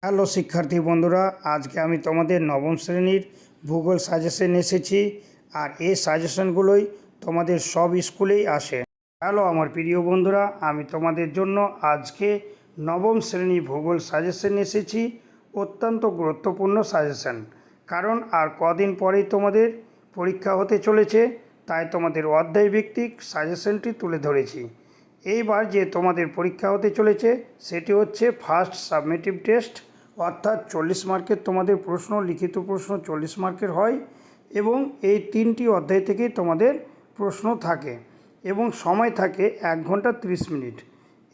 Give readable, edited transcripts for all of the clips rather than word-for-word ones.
Hello শিক্ষার্থী বন্ধুরা, আজকে আমি তোমাদের নবম শ্রেণীর ভূগোল সাজেশন এসেছি। আর এই সাজেশনগুলোই তোমাদের সব স্কুলেই আসে। হ্যালো আমার প্রিয় বন্ধুরা, আমি তোমাদের জন্য আজকে নবম শ্রেণী ভূগোল সাজেশন এসেছি। অত্যন্ত গুরুত্বপূর্ণ সাজেশন, কারণ আর কদিন পরেই তোমাদের পরীক্ষা হতে চলেছে, তাই তোমাদের অধ্যায় ভিত্তিক সাজেশনটি তুলে ধরেছি। এইবার যে তোমাদের পরীক্ষা হতে চলেছে সেটি হচ্ছে ফার্স্ট সাবমিটিভ টেস্ট, অর্থাৎ 40 মার্কের তোমাদের প্রশ্ন, লিখিত প্রশ্ন 40 মার্কের হয় এবং এই 3টি অধ্যায় থেকেই তোমাদের প্রশ্ন থাকে এবং সময় থাকে 1 ঘন্টা 30 মিনিট।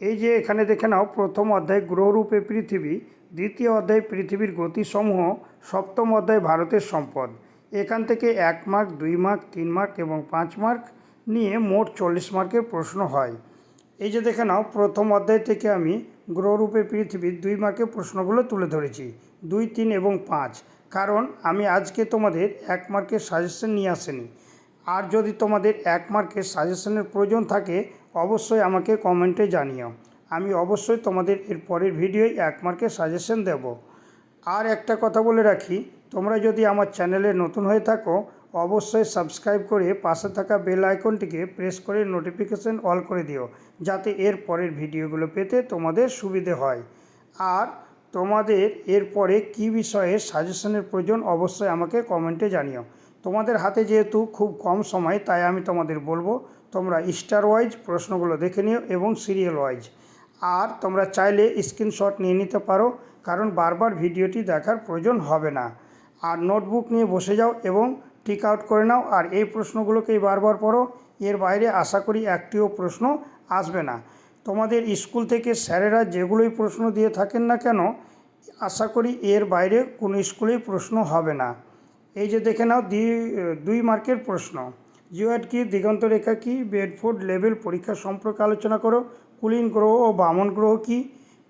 এই যে এখানে দেখে নাও, প্রথম অধ্যায় গ্রহরূপে পৃথিবী, দ্বিতীয় অধ্যায় পৃথিবীর গতিসমূহ, সপ্তম অধ্যায় ভারতের সম্পদ। এখান থেকে 1 মার্ক, 2 মার্ক, 3 মার্ক এবং 5 মার্ক নিয়ে মোট 40 মার্কের প্রশ্ন হয়। এই যে দেখে নাও, প্রথম অধ্যায় থেকে আমি গ্রহরূপে পৃথিবীর 2 মার্কের প্রশ্নগুলো তুলে ধরেছি, 2, 3 এবং 5, কারণ আমি আজকে তোমাদের 1 মার্কের সাজেশন নিয়ে আসিনি। আর যদি তোমাদের 1 মার্কের সাজেশনের প্রয়োজন থাকে অবশ্যই আমাকে কমেন্টে জানিও, আমি অবশ্যই তোমাদের এর পরের ভিডিওয় 1 মার্কের সাজেশন দেব। আর একটা কথা বলে রাখি, তোমরা যদি আমার চ্যানেলে নতুন হয়ে থাকো অবশ্যই সাবস্ক্রাইব করে পাশে থাকা বেল আইকনটিকে প্রেস করে নোটিফিকেশন অল করে দিও, যাতে এর পরের ভিডিওগুলো পেতে তোমাদের সুবিধে হয়। আর তোমাদের এরপরে কী বিষয়ে সাজেশনের প্রয়োজন অবশ্যই আমাকে কমেন্টে জানিও। তোমাদের হাতে যেহেতু খুব কম সময়, তাই আমি তোমাদের বলবো তোমরা স্টার ওয়াইজ প্রশ্নগুলো দেখে নিও এবং সিরিয়াল ওয়াইজ। আর তোমরা চাইলে স্ক্রিনশট নিয়ে নিতে পারো, কারণ বারবার ভিডিওটি দেখার প্রয়োজন হবে না। আর নোটবুক নিয়ে বসে যাও এবং টিক আউট করে নাও, আর এই প্রশ্নগুলোকেই বারবার পড়ো। এর বাইরে আশা করি একটিও প্রশ্ন আসবে না। তোমাদের স্কুল থেকে স্যারেরা যেগুলোই প্রশ্ন দিয়ে থাকেন না কেন, আশা করি এর বাইরে কোনো স্কুলেই প্রশ্ন হবে না। এই যে দেখে নাও, 2 মার্কের প্রশ্ন। জিওয়েড কী, দিগন্ত রেখা কী, বেডফোর্ড লেভেল পরীক্ষা সম্পর্কে আলোচনা করো, কুলিন গ্রহ ও বামন গ্রহ কী,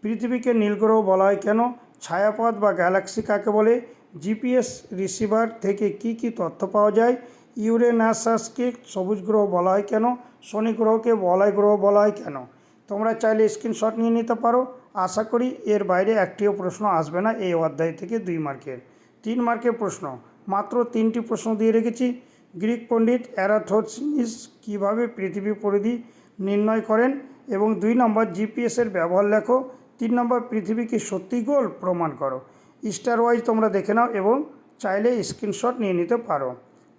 পৃথিবীকে নীল গ্রহ বলা হয় কেন, ছায়াপথ বা গ্যালাক্সি কাকে বলে, জিপিএস রিসিভার থেকে কি কি তথ্য পাওয়া যায়, ইউরেনাসাসকে সবুজ গ্রহ বলা হয় কেন, শনি গ্রহকে বলয় গ্রহ বলা হয় কেন। তোমরা চাইলে স্ক্রিনশট নিয়ে নিতে পারো। আশা করি এর বাইরে একটিও প্রশ্ন আসবে না এই অধ্যায় থেকে 2 মার্কের। 3 মার্কের প্রশ্ন, মাত্র 3টি প্রশ্ন দিয়ে রেখেছি। গ্রিক পণ্ডিত এরাথোথেনিস কীভাবে পৃথিবী পরিধি নির্ণয় করেন, এবং 2 নম্বর জিপিএসের ব্যবহার লেখো। 3 নম্বর পৃথিবী কি সত্যি গোল, প্রমাণ করো। স্টার ওয়াইজ তোমরা দেখে নাও এবং চাইলে স্ক্রিনশট নিয়ে নিতে পারো।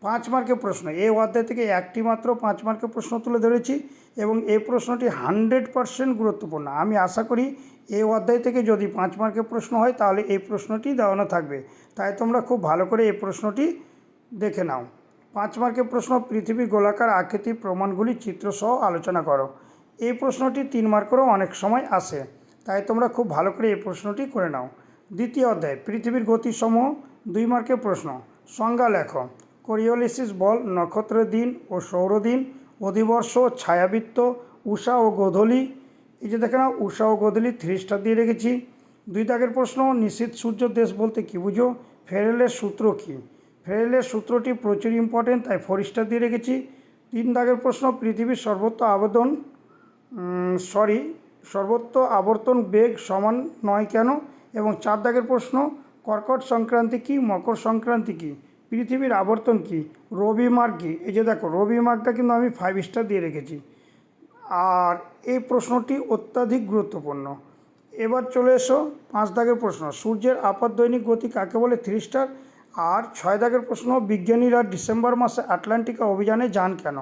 5 মার্কের প্রশ্ন, এই অধ্যায় থেকে একটি মাত্র 5 মার্কের প্রশ্ন তুলে ধরেছি এবং এই প্রশ্নটি 100% গুরুত্বপূর্ণ। আমি আশা করি এই অধ্যায় থেকে যদি 5 মার্কের প্রশ্ন হয় তাহলে এই প্রশ্নটি দেওয়ানো থাকবে, তাই তোমরা খুব ভালো করে এই প্রশ্নটি দেখে নাও। 5 মার্কের প্রশ্ন, পৃথিবীর গোলাকার আকৃতির প্রমাণগুলি চিত্রসহ আলোচনা করো। এই প্রশ্নটি 3 মার্কেরও অনেক সময় আসে, তাই তোমরা খুব ভালো করে এই প্রশ্নটি করে নাও। দ্বিতীয় অধ্যায় পৃথিবীর গতিসমূহ, 2 মার্কের প্রশ্ন। সংজ্ঞা লেখো। কোরিওলিসিস বল, নক্ষত্রের দিন ও সৌরদিন, অধিবর্ষ, ছায়াবৃত্ত, উষা ও গোধূলি। এই যে দেখে নাও, উষা ও গোধূলি 3 স্টার দিয়ে রেখেছি। 2 দাগের প্রশ্ন, নিশীথ সূর্য দেশ বলতে কী বুঝো, ফেরেলের সূত্র কী। ফেরেলের সূত্রটি প্রচুর ইম্পর্টেন্ট, তাই 4 স্টার দিয়ে রেখেছি। 3 দাগের প্রশ্ন, পৃথিবীর সর্বত্র আবর্তন বেগ সমান নয় কেন, এবং 4 দাগের প্রশ্ন, কর্কট সংক্রান্তি কী, মকর সংক্রান্তি কী, পৃথিবীর আবর্তন কী, রবি মার্ক কী। এই যে দেখো, রবি মার্কটা কিন্তু আমি 5 স্টার দিয়ে রেখেছি, আর এই প্রশ্নটি অত্যাধিক গুরুত্বপূর্ণ। এবার চলে এসো 5 দাগের প্রশ্ন, সূর্যের আপাত দৈনিক গতি কাকে বলে, 3 স্টার। আর 6 দাগের প্রশ্ন, বিজ্ঞানীরা ডিসেম্বর মাসে আটলান্টিকা অভিযানে যান কেন।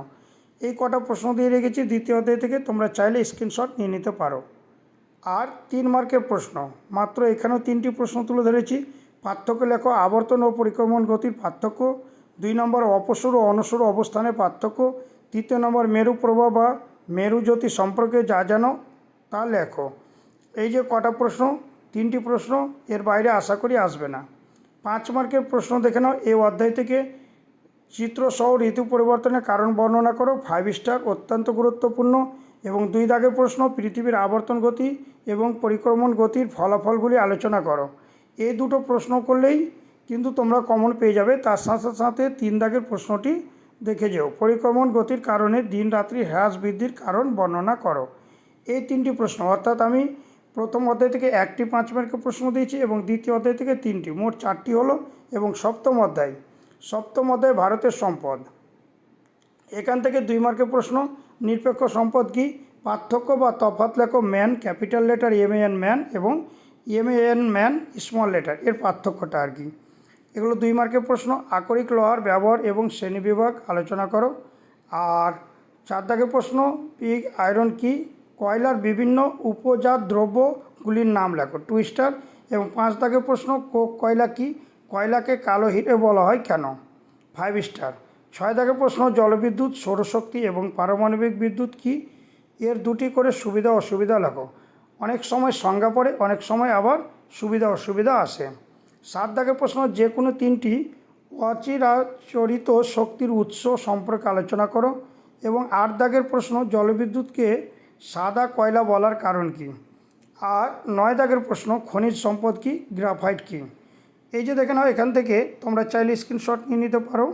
এই কটা প্রশ্ন দিয়ে রেখেছি দ্বিতীয় অধ্যায় থেকে, তোমরা চাইলে স্ক্রিনশট নিয়ে নিতে পারো। আর 3 মার্কের প্রশ্ন, মাত্র এখানেও 3টি প্রশ্ন তুলে ধরেছি। পার্থক্য লেখো, আবর্তন ও পরিক্রমণ গতির পার্থক্য। 2 নম্বর অপসর ও অনসর অবস্থানের পার্থক্য। 3 নম্বর মেরু প্রবাহ বা মেরু জ্যোতি সম্পর্কে যা জানো তা লেখো। এই যে কটা প্রশ্ন, 3টি প্রশ্ন, এর বাইরে আশা করি আসবে না। 5 মার্কের প্রশ্ন দেখে নাও, এই অধ্যায় থেকে চিত্রসহ ঋতু পরিবর্তনের কারণ বর্ণনা করো, 5 স্টার, অত্যন্ত গুরুত্বপূর্ণ। এবং 2 দাগের প্রশ্ন, পৃথিবীর আবর্তন গতি এবং পরিক্রমণ গতির ফলাফলগুলি আলোচনা করো। এই দুটো প্রশ্ন করলেই কিন্তু তোমরা কমন পেয়ে যাবে। তার সাথে সাথে 3 দাগের প্রশ্নটি দেখে যেও, পরিক্রমণ গতির কারণে দিন রাত্রি হ্রাস বৃদ্ধির কারণ বর্ণনা করো। এই 3টি প্রশ্ন, অর্থাৎ আমি প্রথম অধ্যায় থেকে একটি 5 মার্কের প্রশ্ন দিয়েছি এবং দ্বিতীয় অধ্যায় থেকে 3টি, মোট 4টি হলো। এবং সপ্তম অধ্যায় ভারতের সম্পদ, এখান থেকে 2 মার্কের প্রশ্ন। নিরপেক্ষ সম্পদ কি, পার্থক্য বা তফাৎ লেখো। Man capital letter MAN man এবং MAN ম্যান স্মল লেটার, এর পার্থক্যটা আর কি। এগুলো 2 মার্কের প্রশ্ন। আকরিক লোহার ব্যবহার এবং শ্রেণীবিভাগ আলোচনা করো। আর 4 দাগের প্রশ্ন, পিগ আয়রন কি, কয়লার বিভিন্ন উপজাত দ্রব্যগুলির নাম লেখো। 2 স্টার। এবং 5 দাগের প্রশ্ন, কোক কয়লা কি, কয়লাকে কালো হিরে বলা হয় কেন। 5 স্টার। 6 দাগের প্রশ্ন, জলবিদ্যুৎ, সৌরশক্তি এবং পারমাণবিক বিদ্যুৎ কি, এর 2টি করে সুবিধা অসুবিধা লেখো। অনেক সময় সংজ্ঞা পড়ে, অনেক সময় আবার সুবিধা অসুবিধা আসে। 7 দাগের প্রশ্ন, যে কোনো 3টি অচিরাচরিত শক্তির উৎস সম্পর্কে আলোচনা করো। এবং 8 দাগের প্রশ্ন, জলবিদ্যুৎকে সাদা কয়লা বলার কারণ কি। আর 9 দাগের প্রশ্ন, খনিজ সম্পদ কি, গ্রাফাইট কি। এই যে দেখে নাও, এখান থেকে তোমরা চাইলে স্ক্রিনশট নিয়ে নিতে পারো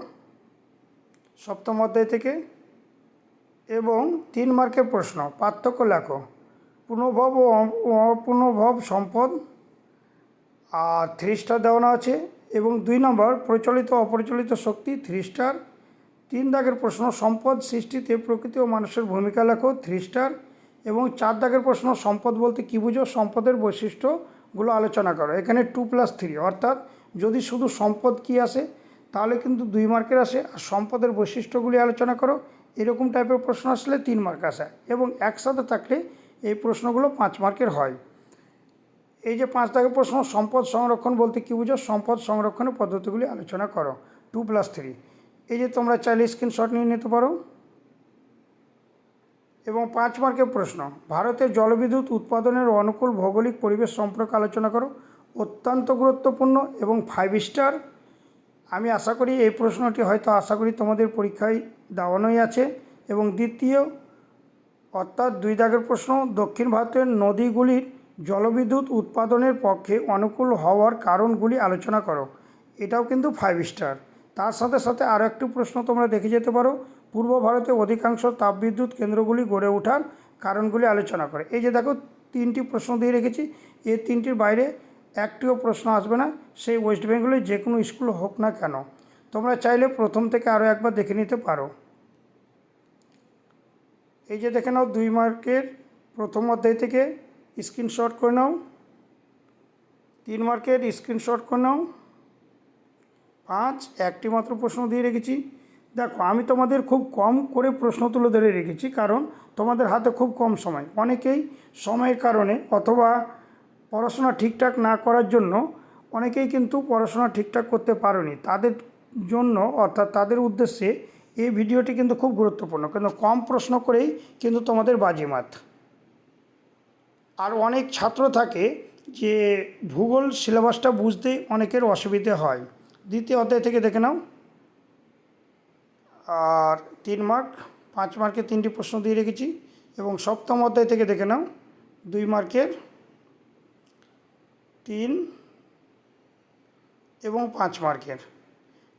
সপ্তম অধ্যায় থেকে। এবং 3 মার্কের প্রশ্ন, পার্থক্য লেখো। পুনর্ভব ও অপুনর্ভব সম্পদ, আর 3 স্টার দেওয়ানো আছে। এবং 2 নম্বর, প্রচলিত অপ্রচলিত শক্তি, 3 স্টার। 3 দাগের প্রশ্ন, সম্পদ সৃষ্টিতে প্রকৃতি ও মানুষের ভূমিকা লেখো, 3 স্টার। এবং 4 দাগের প্রশ্ন, সম্পদ বলতে কী বুঝো, সম্পদের বৈশিষ্ট্যগুলো আলোচনা করো। এখানে 2+3, অর্থাৎ যদি শুধু সম্পদ কি আসে তাহলে কিন্তু 2 মার্কের আসে, আর সম্পদের বৈশিষ্ট্যগুলি আলোচনা করো এরকম টাইপের প্রশ্ন আসলে 3 মার্ক আসে। এবং একসাথে থাকলে এই প্রশ্নগুলো 5 মার্কের হয়। এই যে 5 দাগের প্রশ্ন, সম্পদ সংরক্ষণ বলতে কী বুঝো, সম্পদ সংরক্ষণের পদ্ধতিগুলি আলোচনা করো, 2+3। এই যে তোমরা চাইলে স্ক্রিনশট নিয়ে নিতে পারো। এবং 5 মার্কের প্রশ্ন, ভারতের জলবিদ্যুৎ উৎপাদনের অনুকূল ভৌগোলিক পরিবেশ সম্পর্কে আলোচনা করো, অত্যন্ত গুরুত্বপূর্ণ এবং 5 স্টার। আমি আশা করি এই প্রশ্নটি হয়তো তোমাদের পরীক্ষায় দেওয়ানোই আছে। এবং দ্বিতীয় অর্থাৎ 2 দাগের প্রশ্ন, দক্ষিণ ভারতের নদীগুলির জলবিদ্যুৎ উৎপাদনের পক্ষে অনুকূল হওয়ার কারণগুলি আলোচনা করো, এটাও কিন্তু 5 স্টার। তার সাথে সাথে আরও একটি প্রশ্ন তোমরা দেখে যেতে পারো, পূর্ব ভারতে অধিকাংশ তাপবিদ্যুৎ কেন্দ্রগুলি গড়ে ওঠার কারণগুলি আলোচনা করে। এই যে দেখো 3টি প্রশ্ন দিয়ে রেখেছি, এই 3টির বাইরে একটিও প্রশ্ন আসবে না, সেই ওয়েস্ট বেঙ্গলের যে কোনো স্কুল হোক না কেন। তোমরা চাইলে প্রথম থেকে আরও একবার দেখে নিতে পারো। এই যে দেখে নাও 2 মার্কের প্রথম অধ্যায় থেকে স্ক্রিনশট করে নাও, 3 মার্কের স্ক্রিনশট করে নাও, 5 একটি মাত্র প্রশ্ন দিয়ে রেখেছি। দেখো আমি তোমাদের খুব কম করে প্রশ্ন তুলে ধরে রেখেছি, কারণ তোমাদের হাতে খুব কম সময়। অনেকেই সময়ের কারণে অথবা পড়াশোনা ঠিকঠাক না করার জন্য অনেকেই কিন্তু পড়াশোনা ঠিকঠাক করতে পারোনি। তাদের জন্য অর্থাৎ তাদের উদ্দেশ্যে এই ভিডিওটি কিন্তু খুব গুরুত্বপূর্ণ, কিন্তু কম প্রশ্ন করেই কিন্তু তোমাদের বাজিমাত। আর অনেক ছাত্র থাকে যে ভূগোল সিলেবাসটা বুঝতে অনেকের অসুবিধে হয়। দ্বিতীয় অধ্যায় থেকে দেখে নাও। আর 3 মার্ক, 5 মার্কের 3টি প্রশ্ন দিয়ে রেখেছি। এবং সপ্তম অধ্যায় থেকে দেখে নাও 2 মার্কের 3 এবং 5 মার্কের।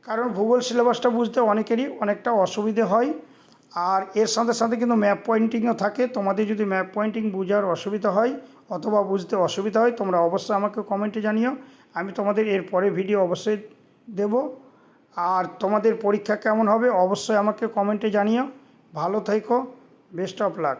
কারণ ভূগোল সিলেবাসটা বুঝতে অনেকেরই অনেকটা অসুবিধে হয়। আর এর সাথে সাথে কিন্তু ম্যাপ পয়েন্টিংও থাকে। তোমাদের যদি ম্যাপ পয়েন্টিং বোঝার অসুবিধা হয় অথবা বুঝতে অসুবিধা হয়, তোমরা অবশ্যই আমাকে কমেন্টে জানিও, আমি তোমাদের এর পরে ভিডিও অবশ্যই দেব। আর তোমাদের পরীক্ষা কেমন হবে অবশ্যই আমাকে কমেন্টে জানিও। ভালো থেকো, বেস্ট অফ লাক।